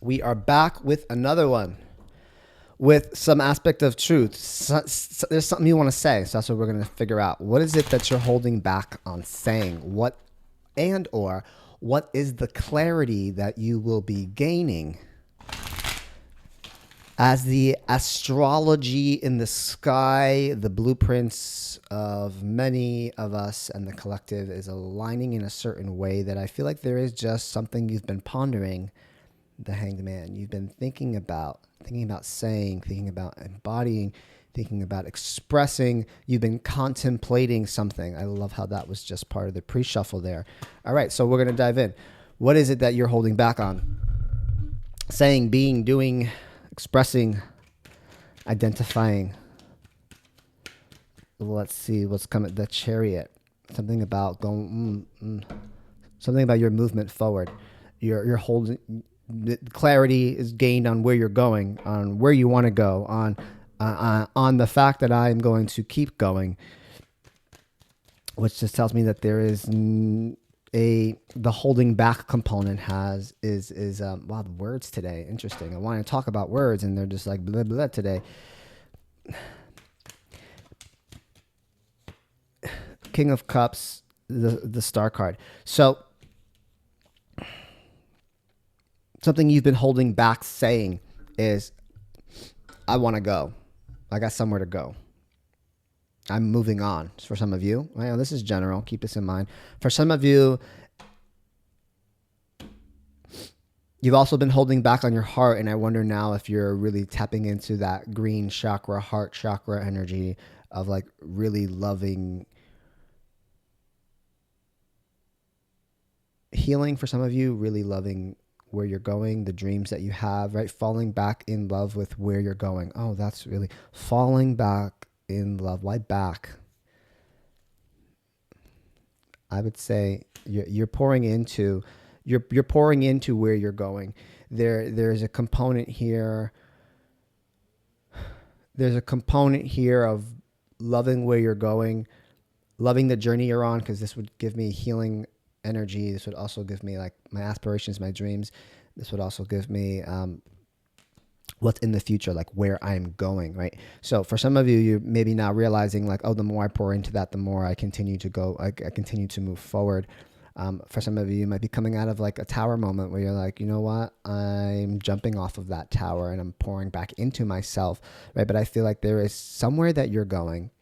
We are back with another one with some aspect of truth. There's something you want to say, so that's what we're going to figure out. What is it that you're holding back on saying? What is the clarity that you will be gaining as the astrology in the sky, the blueprints of many of us and the collective is aligning in a certain way that I feel like there is just something you've been pondering, the Hanged Man. You've been thinking about saying, thinking about embodying, thinking about expressing. You've been contemplating something. I love how that was just part of the pre-shuffle there. All right, so we're going to dive in. What is it that you're holding back on? Saying, being, doing, expressing, identifying. Let's see what's coming. The Chariot. Something about going, something about your movement forward. You're holding, clarity is gained on where you're going, on where you want to go, on the fact that I am going to keep going, which just tells me that there is the holding back component is wow, the words today, interesting. I want to talk about words and they're just like blah blah today. King of Cups, the Star card. So something you've been holding back saying is, I want to go. I got somewhere to go. I'm moving on. For some of you, well, this is general. Keep this in mind. For some of you, you've also been holding back on your heart, and I wonder now if you're really tapping into that green chakra, heart chakra energy of like really loving healing. For some of you, really loving where you're going, the dreams that you have, right? Falling back in love with where you're going. Oh, that's really falling back in love. Why back? I would say you're pouring into where you're going. There's a component here. There's a component here of loving where you're going, loving the journey you're on, because this would give me healing energy. This would also give me like my aspirations, my dreams. This would also give me what's in the future, like where I'm going, right? So for some of you, you're maybe now realizing like, oh, the more I pour into that, the more I continue to go, I continue to move forward. For some of you might be coming out of like a tower moment where you're like, you know what, I'm jumping off of that tower and I'm pouring back into myself, right? But I feel like there is somewhere that you're going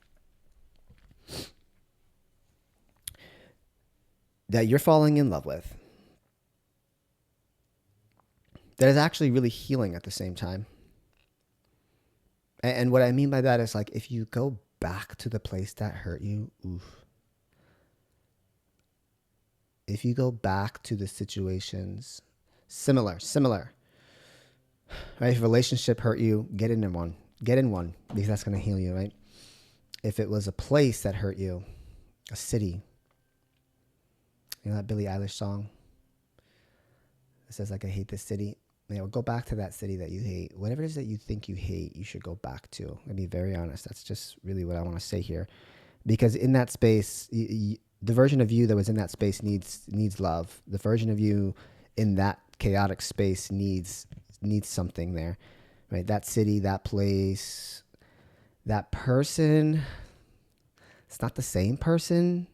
that you're falling in love with, that is actually really healing at the same time. And what I mean by that is like, if you go back to the place that hurt you, oof. If you go back to the situations, similar, right? If a relationship hurt you, get in one, because that's going to heal you, right? If it was a place that hurt you, a city, you know that Billie Eilish song? It says like, I hate this city. You know, go back to that city that you hate. Whatever it is that you think you hate, you should go back to. I'll be very honest. That's just really what I want to say here. Because in that space, the version of you that was in that space needs love. The version of you in that chaotic space needs something there, right? That city, that place, that person, it's not the same person.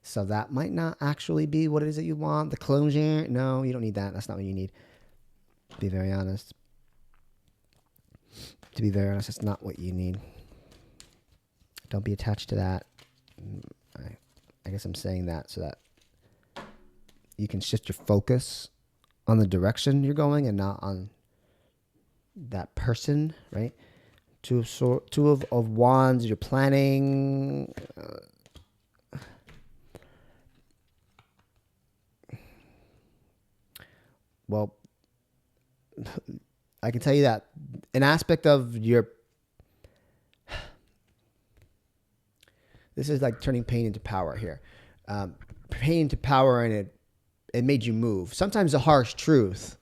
So that might not actually be what it is that you want. The closure, no, you don't need that. That's not what you need. To be very honest, it's not what you need. Don't be attached to that. I guess I'm saying that so that you can shift your focus on the direction you're going and not on that person, right? Two of Wands, you're planning. Well, I can tell you that an aspect of your, this is like turning pain into power here. Pain into power, and it made you move. Sometimes the harsh truth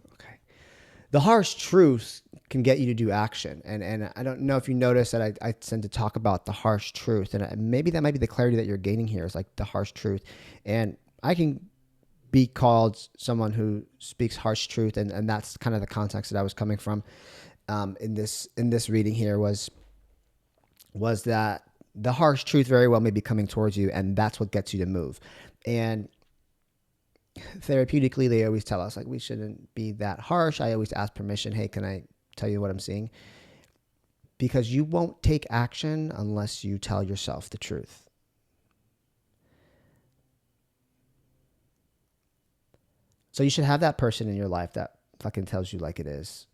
can get you to do action. And I don't know if you notice that I tend to talk about the harsh truth, and maybe that might be the clarity that you're gaining here is like the harsh truth. And I can be called someone who speaks harsh truth, and that's kind of the context that I was coming from in this reading here was that the harsh truth very well may be coming towards you, and that's what gets you to move. And therapeutically, they always tell us like we shouldn't be that harsh. I always ask permission. Hey, can I tell you what I'm seeing? Because you won't take action unless you tell yourself the truth. So you should have that person in your life that fucking tells you like it is.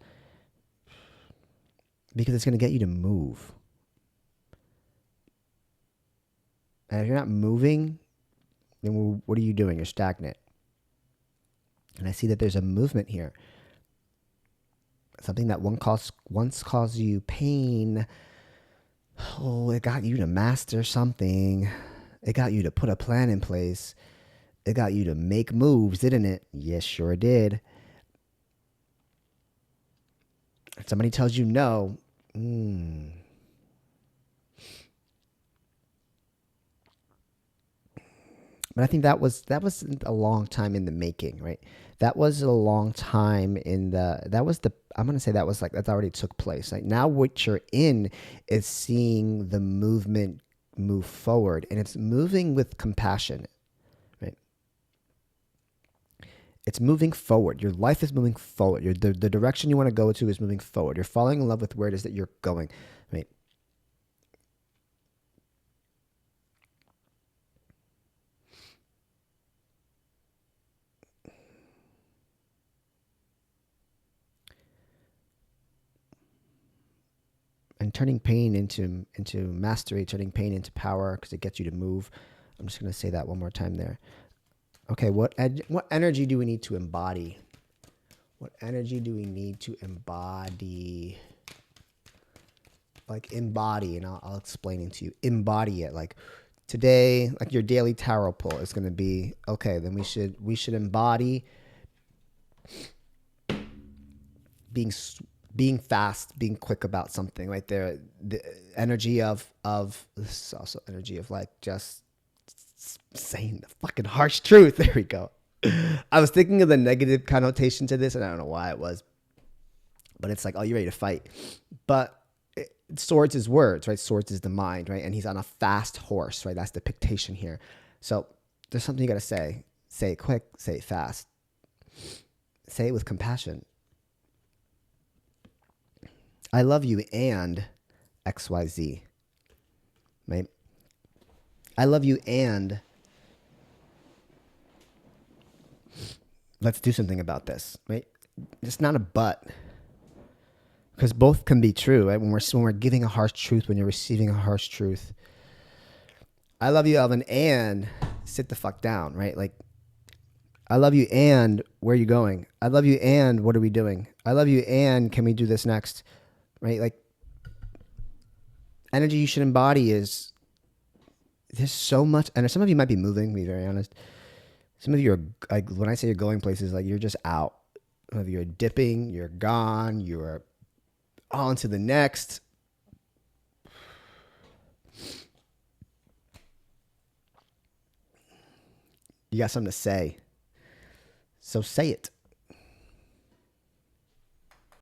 Because it's going to get you to move. And if you're not moving, then what are you doing? You're stagnant. And I see that there's a movement here. Something that once caused you pain. Oh, it got you to master something. It got you to put a plan in place. It got you to make moves, didn't it? Yes, sure did. Somebody tells you no. But I think that was a long time in the making, right? That was a long time that already took place. Like now what you're in is seeing the movement move forward, and it's moving with compassion. It's moving forward. Your life is moving forward. The direction you want to go to is moving forward. You're falling in love with where it is that you're going, right? And turning pain into mastery, turning pain into power, because it gets you to move. I'm just going to say that one more time there. Okay, what energy do we need to embody? What energy do we need to embody? Like embody, and I'll explain it to you. Embody it. Like today, like your daily tarot pull is going to be, okay, then we should embody being fast, being quick about something right there. The energy of this is also energy of like just saying the fucking harsh truth. There we go. I was thinking of the negative connotation to this, and I don't know why it was, but it's like, oh, you're ready to fight. But swords is words, right? Swords is the mind, right? And he's on a fast horse, right? That's the dictation here. So there's something you got to say. Say it quick, say it fast. Say it with compassion. I love you and XYZ, right? I love you and let's do something about this, right? It's not a but, because both can be true, right? When we're giving a harsh truth, when you're receiving a harsh truth. I love you, Alvin, and sit the fuck down, right? Like, I love you and where are you going? I love you and what are we doing? I love you and can we do this next? Right? Like, energy you should embody is, there's so much, and some of you might be moving, to be very honest. Some of you are, like, when I say you're going places, like, you're just out. Some of you are dipping, you're gone, you're on to the next. You got something to say. So say it.